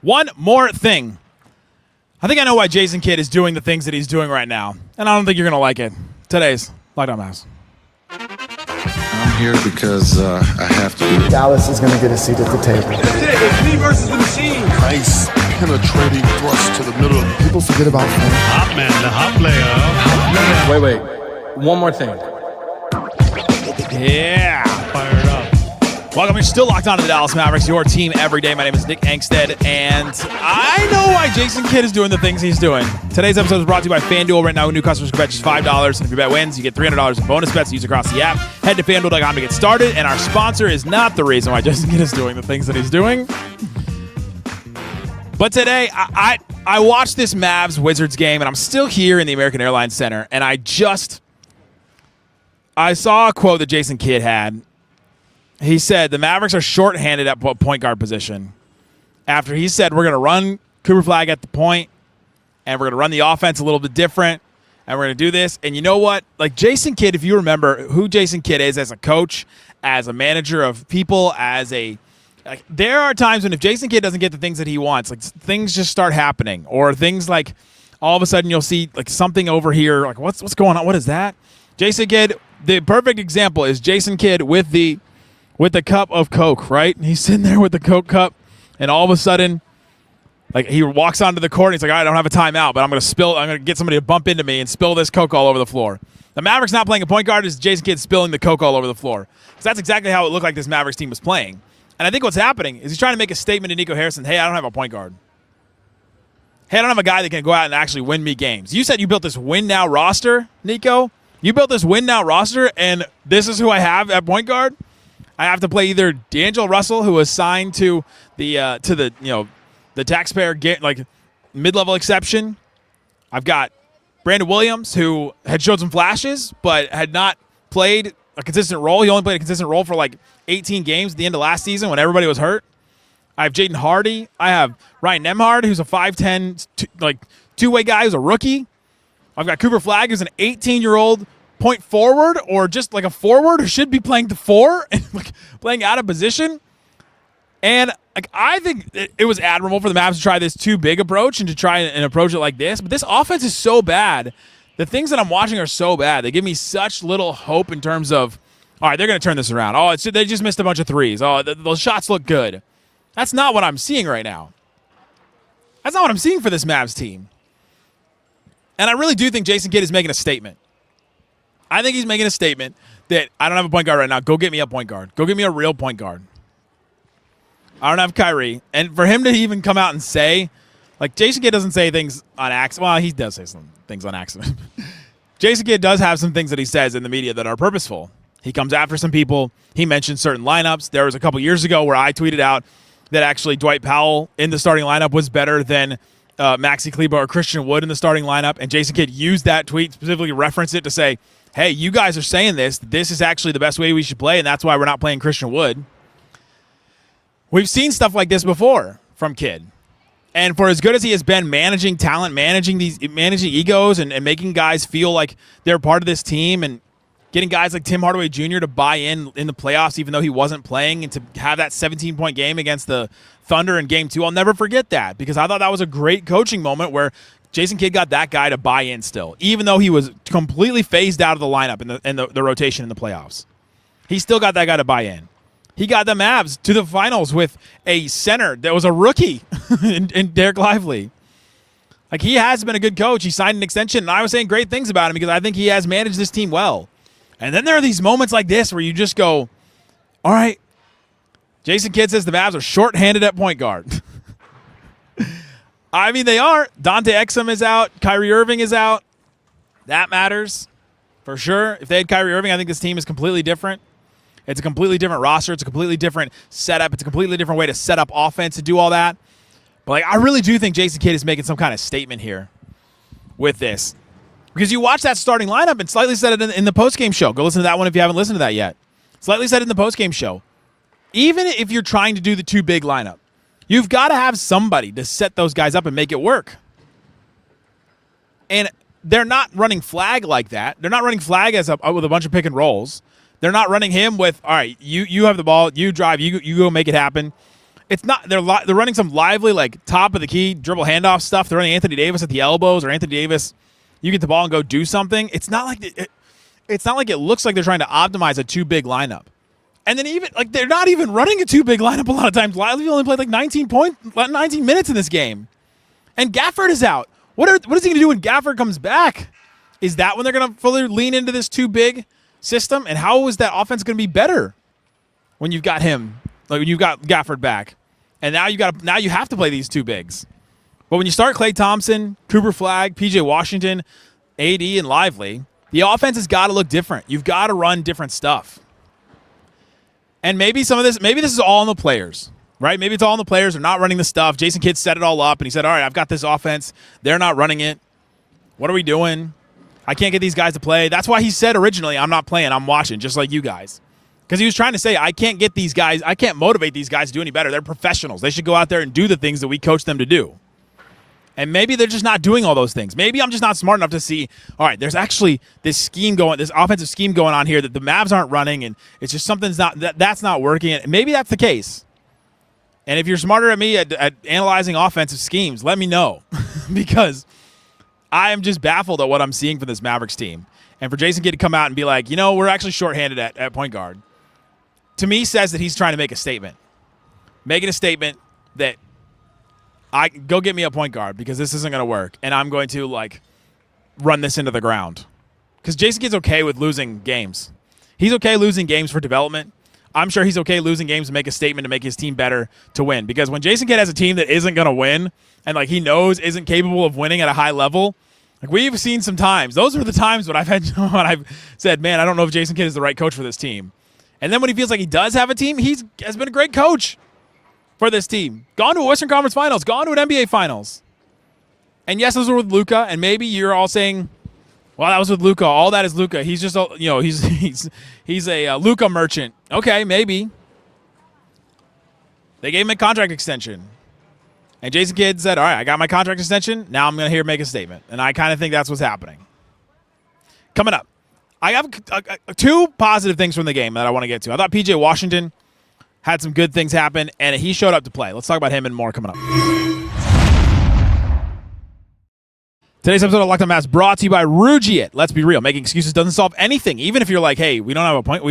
One more thing. I think I know why Jason Kidd is doing the things that he's doing right now, and I don't think you're going to like it. Today's Locked On Mavs. I'm here because I have to be. Dallas is going to get a seat at the table. It's me versus the machine. Nice penetrating thrust to the middle. People forget about Frank. Hot man, the hot player. Wait. One more thing. Yeah. Fired up. Welcome. You're still locked on to the Dallas Mavericks, your team every day. My name is Nick Angstadt, and I know why Jason Kidd is doing the things he's doing. Today's episode is brought to you by FanDuel. Right now, new customers can bet just $5, and if your bet wins, you get $300 in bonus bets. Use across the app. Head to FanDuel.com to get started, and our sponsor is not the reason why Jason Kidd is doing the things that he's doing. But today, I watched this Mavs-Wizards game, and I'm still here in the American Airlines Center, and I saw a quote that Jason Kidd had. He said the Mavericks are shorthanded at point guard position. After he said we're going to run Cooper Flagg at the point, and we're going to run the offense a little bit different, and we're going to do this. And you know what? Like Jason Kidd, if you remember who Jason Kidd is as a coach, as a manager of people, there are times when if Jason Kidd doesn't get the things that he wants, like things just start happening, or things like all of a sudden you'll see like something over here, like what's going on? What is that? Jason Kidd. The perfect example is Jason Kidd with the cup of Coke, right? And he's sitting there with the Coke cup, and all of a sudden, like he walks onto the court, and he's like, I don't have a timeout, but I'm going to get somebody to bump into me and spill this Coke all over the floor. The Mavericks not playing a point guard is Jason Kidd spilling the Coke all over the floor. Because that's exactly how it looked like this Mavericks team was playing. And I think what's happening is he's trying to make a statement to Nico Harrison, hey, I don't have a point guard. Hey, I don't have a guy that can go out and actually win me games. You said you built this win-now roster, Nico. You built this win-now roster, and this is who I have at point guard. I have to play either D'Angelo Russell, who was signed to the taxpayer mid-level exception. I've got Brandon Williams, who had showed some flashes, but had not played a consistent role. He only played a consistent role for like 18 games at the end of last season when everybody was hurt. I have Jaden Hardy. I have Ryan Nembhard, who's a 5'10", two-way guy who's a rookie. I've got Cooper Flagg, who's an 18-year-old point forward, or just like a forward who should be playing the four and playing out of position. And I think it was admirable for the Mavs to try this too big approach and to try and approach it like this. But this offense is so bad. The things that I'm watching are so bad. They give me such little hope in terms of, all right, they're going to turn this around. Oh, they just missed a bunch of threes. Oh, those shots look good. That's not what I'm seeing right now. That's not what I'm seeing for this Mavs team. And I really do think Jason Kidd is making a statement. I think he's making a statement that I don't have a point guard right now. Go get me a point guard. Go get me a real point guard. I don't have Kyrie. And for him to even come out and say, like Jason Kidd doesn't say things on accident. Well, he does say some things on accident. Jason Kidd does have some things that he says in the media that are purposeful. He comes after some people. He mentions certain lineups. There was a couple years ago where I tweeted out that actually Dwight Powell in the starting lineup was better than Maxi Kleber or Christian Wood in the starting lineup, and Jason Kidd used that tweet, specifically referenced it to say, hey, you guys are saying this is actually the best way we should play, and that's why we're not playing Christian Wood. We've seen stuff like this before from Kidd. And for as good as he has been managing talent, managing egos, and making guys feel like they're part of this team, and getting guys like Tim Hardaway Jr. to buy in the playoffs even though he wasn't playing, and to have that 17-point game against the Thunder in Game 2, I'll never forget that, because I thought that was a great coaching moment where Jason Kidd got that guy to buy in still, even though he was completely phased out of the lineup in the rotation in the playoffs. He still got that guy to buy in. He got the Mavs to the finals with a center that was a rookie in Dereck Lively. Like, he has been a good coach. He signed an extension, and I was saying great things about him because I think he has managed this team well. And then there are these moments like this where you just go, all right, Jason Kidd says the Mavs are shorthanded at point guard. I mean, they are. Dante Exum is out. Kyrie Irving is out. That matters for sure. If they had Kyrie Irving, I think this team is completely different. It's a completely different roster. It's a completely different setup. It's a completely different way to set up offense to do all that. But I really do think Jason Kidd is making some kind of statement here with this. Because you watch that starting lineup, and Slightly said it in the postgame show. Go listen to that one if you haven't listened to that yet. Slightly said it in the postgame show. Even if you're trying to do the too big lineup, you've got to have somebody to set those guys up and make it work. And they're not running Flagg like that. They're not running Flagg with a bunch of pick and rolls. They're not running him with, all right, you have the ball, you drive, you go make it happen. it's not. They're running some lively, like, top of the key dribble handoff stuff. They're running Anthony Davis at the elbows, or Anthony Davis, you get the ball and go do something. It's not like it looks like they're trying to optimize a too big lineup. And then even like they're not even running a too big lineup a lot of times. Lively only played like 19 minutes in this game, and Gafford is out. What is he going to do when Gafford comes back? Is that when they're going to fully lean into this too big system? And how is that offense going to be better when you've got him, like when you've got Gafford back, and now you have to play these two bigs? But when you start Klay Thompson, Cooper Flagg, PJ Washington, AD, and Lively, the offense has got to look different. You've got to run different stuff. And maybe this is all on the players, right? Maybe it's all on the players. They're not running the stuff. Jason Kidd set it all up, and he said, all right, I've got this offense. They're not running it. What are we doing? I can't get these guys to play. That's why he said originally, I'm not playing. I'm watching, just like you guys. Because he was trying to say, I can't get these guys. I can't motivate these guys to do any better. They're professionals. They should go out there and do the things that we coach them to do. And maybe they're just not doing all those things. Maybe I'm just not smart enough to see, all right, there's actually this offensive scheme going on here that the Mavs aren't running, and it's just that's not working. And maybe that's the case. And if you're smarter than me at analyzing offensive schemes, let me know. Because I am just baffled at what I'm seeing from this Mavericks team. And for Jason Kidd to come out and be like, we're actually shorthanded at point guard, to me says that he's trying to make a statement. Making a statement that go get me a point guard because this isn't going to work, and I'm going to, like, run this into the ground. Because Jason Kidd's okay with losing games. He's okay losing games for development. I'm sure he's okay losing games to make a statement to make his team better to win. Because when Jason Kidd has a team that isn't going to win and, like, he knows isn't capable of winning at a high level, like, we've seen some times. Those are the times when I've said, man, I don't know if Jason Kidd is the right coach for this team. And then when he feels like he does have a team, has been a great coach for this team. Gone to a Western Conference Finals, gone to an NBA Finals. And yes, those were with Luka, and maybe you're all saying, well, that was with Luka. All that is Luka. He's just he's a Luka merchant. Okay, maybe. They gave him a contract extension. And Jason Kidd said, all right, I got my contract extension. Now I'm going to make a statement. And I kind of think that's what's happening. Coming up, I have two positive things from the game that I want to get to. I thought PJ Washington had some good things happen, and he showed up to play. Let's talk about him and more coming up. Today's episode of Locked On Mavs brought to you by Rugiet. Let's be real. Making excuses doesn't solve anything. Even if you're like, hey, we don't have a point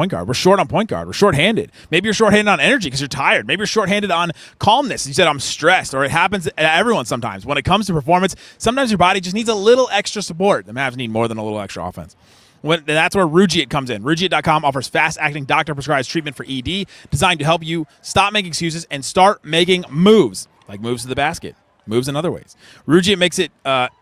guard. We're short on point guard. We're shorthanded. Maybe you're shorthanded on energy because you're tired. Maybe you're shorthanded on calmness. You said I'm stressed, or it happens to everyone sometimes. When it comes to performance, sometimes your body just needs a little extra support. The Mavs need more than a little extra offense. That's where Rugiet comes in. Rugiet.com offers fast-acting doctor-prescribed treatment for ED designed to help you stop making excuses and start making moves, like moves to the basket, moves in other ways. Rugiet makes it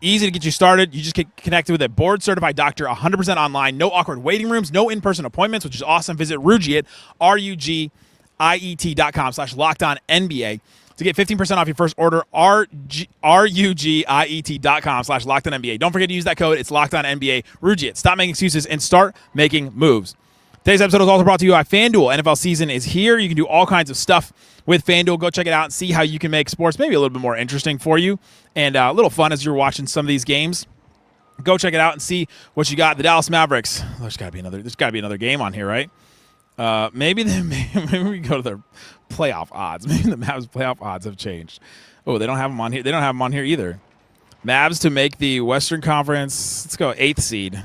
easy to get you started. You just get connected with a board-certified doctor, 100% online, no awkward waiting rooms, no in-person appointments, which is awesome. Visit Rugiet, RUGIET.com/LockedOnNBA. To get 15% off your first order, RUGIET.com/LockedOnNBA. Don't forget to use that code. It's LockedOnNBA. Rugiet. Stop making excuses and start making moves. Today's episode is also brought to you by FanDuel. NFL season is here. You can do all kinds of stuff with FanDuel. Go check it out and see how you can make sports maybe a little bit more interesting for you and a little fun as you're watching some of these games. Go check it out and see what you got. The Dallas Mavericks. There's got to be another game on here, right? Maybe we go to their playoff odds. Maybe the Mavs playoff odds have changed. Oh, they don't have them on here. They don't have them on here either. Mavs to make the Western Conference. Let's go 8th seed.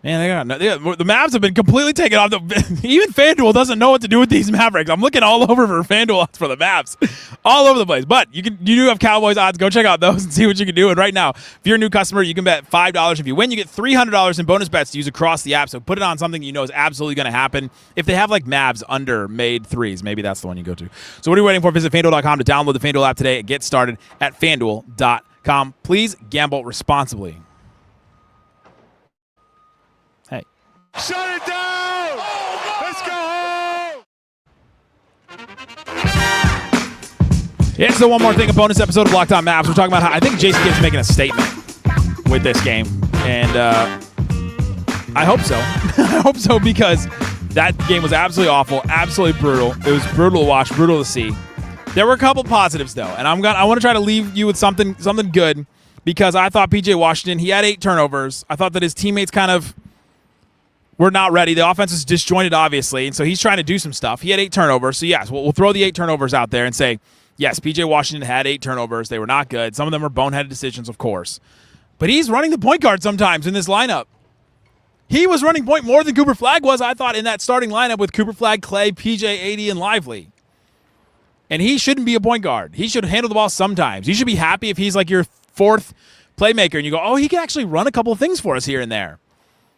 Man, the Mavs have been completely taken off. Even FanDuel doesn't know what to do with these Mavericks. I'm looking all over for FanDuel odds for the Mavs, all over the place. But you do have Cowboys odds. Go check out those and see what you can do. And right now, if you're a new customer, you can bet $5. If you win, you get $300 in bonus bets to use across the app. So put it on something you know is absolutely going to happen. If they have like Mavs under made threes, maybe that's the one you go to. So what are you waiting for? Visit FanDuel.com to download the FanDuel app today and get started at FanDuel.com. Please gamble responsibly. Shut it down! Let's go home! Yeah, so one more thing, a bonus episode of Locked On Mavs. We're talking about how I think Jason Kidd's making a statement with this game. And I hope so. I hope so because that game was absolutely awful, absolutely brutal. It was brutal to watch, brutal to see. There were a couple positives, though. And I want to try to leave you with something good because I thought PJ Washington, he had 8 turnovers. I thought that his teammates kind of we're not ready. The offense is disjointed, obviously, and so he's trying to do some stuff. He had 8 turnovers, so yes, we'll throw the 8 turnovers out there and say, yes, P.J. Washington had 8 turnovers. They were not good. Some of them were boneheaded decisions, of course. But he's running the point guard sometimes in this lineup. He was running point more than Cooper Flagg was, I thought, in that starting lineup with Cooper Flagg, Klay, P.J., AD, and Lively. And he shouldn't be a point guard. He should handle the ball sometimes. You should be happy if he's like your 4th playmaker and you go, oh, he can actually run a couple of things for us here and there.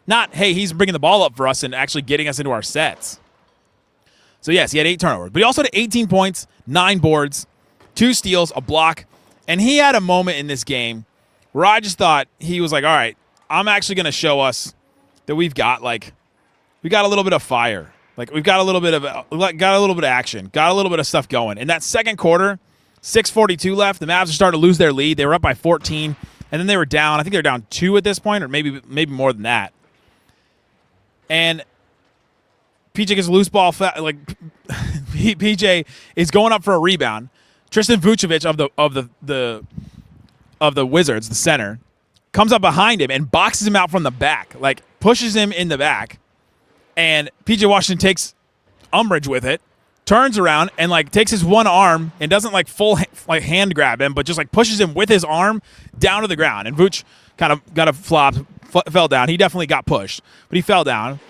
Not, hey, he's bringing the ball up for us and actually getting us into our sets. So, yes, he had 8 turnovers. But he also had 18 points, 9 boards, 2 steals, a block. And he had a moment in this game where I just thought he was like, all right, I'm actually going to show us that we got a little bit of fire. Like, we've got a little bit of action, got a little bit of stuff going. In that second quarter, 6:42 left, the Mavs are starting to lose their lead. They were up by 14, and then they were down. I think they were down 2 at this point, or maybe more than that. And PJ gets a loose ball. PJ is going up for a rebound. Tristan Vucevic of the Wizards, the center, comes up behind him and boxes him out from the back, like pushes him in the back. And PJ Washington takes umbrage with it, turns around and like takes his one arm and doesn't like full hand grab him, but just like pushes him with his arm down to the ground. And Vooch kind of got a fell down. He definitely got pushed, but he fell down.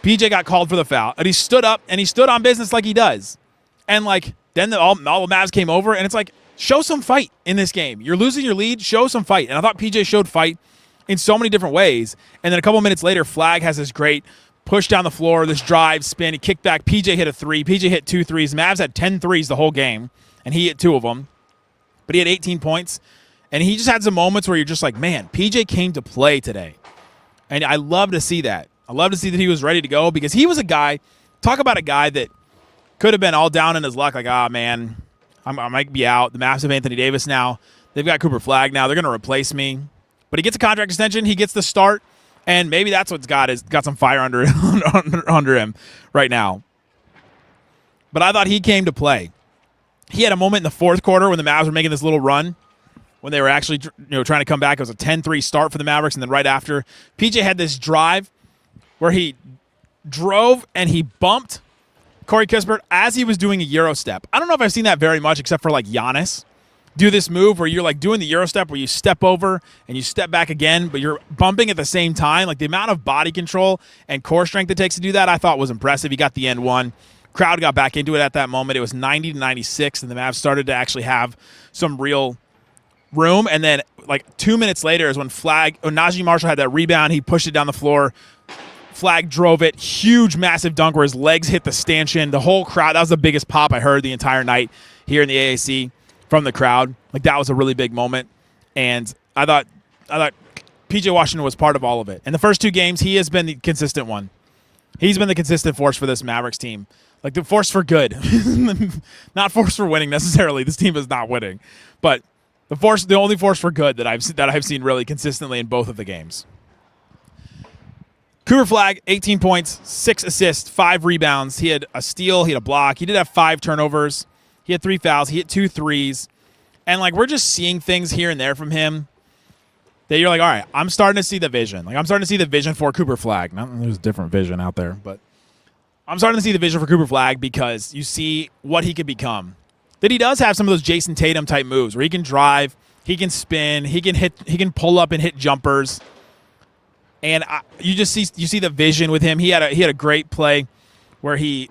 PJ got called for the foul, and he stood up and he stood on business like he does. And like then all the Mavs came over, and it's like, show some fight in this game. You're losing your lead, show some fight. And I thought PJ showed fight in so many different ways. And then a couple minutes later, Flagg has this great push down the floor, this drive, spin, he kicked back. PJ hit a 3. PJ hit 2 threes. Mavs had 10 threes the whole game, and he hit 2 of them. But he had 18 points. And he just had some moments where you're just like, man, PJ came to play today. And I love to see that. I love to see that he was ready to go, because he was a guy, talk about a guy that could have been all down in his luck, like, man, I might be out. The Mavs have Anthony Davis now. They've got Cooper Flagg now. They're going to replace me. But he gets a contract extension. He gets the start. And maybe that's what's got some fire under him right now. But I thought he came to play. He had a moment in the fourth quarter when the Mavs were making this little run, when they were actually trying to come back. It was a 10-3 start for the Mavericks, and then right after, PJ had this drive where he drove and he bumped Corey Kispert as he was doing a Euro step. I don't know if I've seen that very much, except for like Giannis do this move where you're like doing the Euro step where you step over and you step back again, but you're bumping at the same time. Like the amount of body control and core strength it takes to do that, I thought was impressive. He got the end one. Crowd got back into it at that moment. It was 90-96, and the Mavs started to actually have some real room. And then like 2 minutes later is when Naji Marshall had that rebound. He pushed it down the floor. Flagg drove it. Huge, massive dunk where his legs hit the stanchion. The whole crowd, that was the biggest pop I heard the entire night here in the AAC from the crowd. Like, that was a really big moment. And I thought PJ Washington was part of all of it. In the first 2 games, he has been the consistent one. He's been the consistent force for this Mavericks team. Like, the force for good. Not force for winning necessarily. This team is not winning. But the only force for good that I've seen really consistently in both of the games. Cooper Flagg, 18 points, 6 assists, 5 rebounds. He had a steal, he had a block. He did have 5 turnovers. He had 3 fouls. He hit 2 threes. And, like, we're just seeing things here and there from him that you're like, all right, I'm starting to see the vision. Like, I'm starting to see the vision for Cooper Flagg. Now, there's a different vision out there, but I'm starting to see the vision for Cooper Flagg because you see what he could become. That he does have some of those Jason Tatum type moves where he can drive, he can spin, he can pull up and hit jumpers. And you see the vision with him. He had a great play where he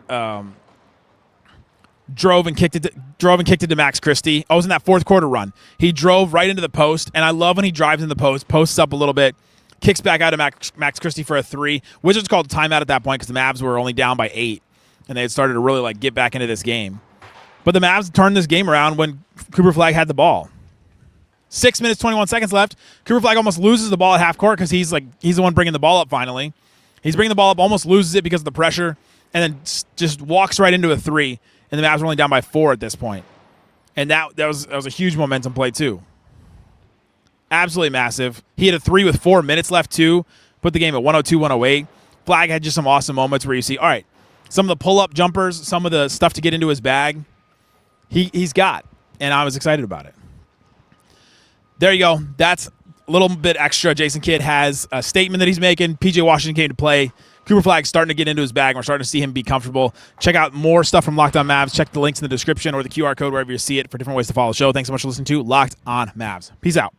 drove and kicked it to Max Christie. I was in that fourth quarter run. He drove right into the post, and I love when he drives in the post, posts up a little bit, kicks back out to Max Christie for a 3. Wizards called timeout at that point because the Mavs were only down by 8, and they had started to really like get back into this game. But the Mavs turned this game around when Cooper Flagg had the ball. 6 minutes, 21 seconds left. Cooper Flagg almost loses the ball at half court because he's the one bringing the ball up finally. He's bringing the ball up, almost loses it because of the pressure, and then just walks right into a 3. And the Mavs were only down by 4 at this point. And that was a huge momentum play too. Absolutely massive. He had a 3 with 4 minutes left too. Put the game at 102-108. Flagg had just some awesome moments where you see, all right, some of the pull-up jumpers, some of the stuff to get into his bag, he's got. And I was excited about it. There you go. That's a little bit extra. Jason Kidd has a statement that he's making. PJ Washington came to play. Cooper Flagg starting to get into his bag. We're starting to see him be comfortable. Check out more stuff from Locked On Mavs. Check the links in the description or the QR code wherever you see it for different ways to follow the show. Thanks so much for listening to Locked On Mavs. Peace out.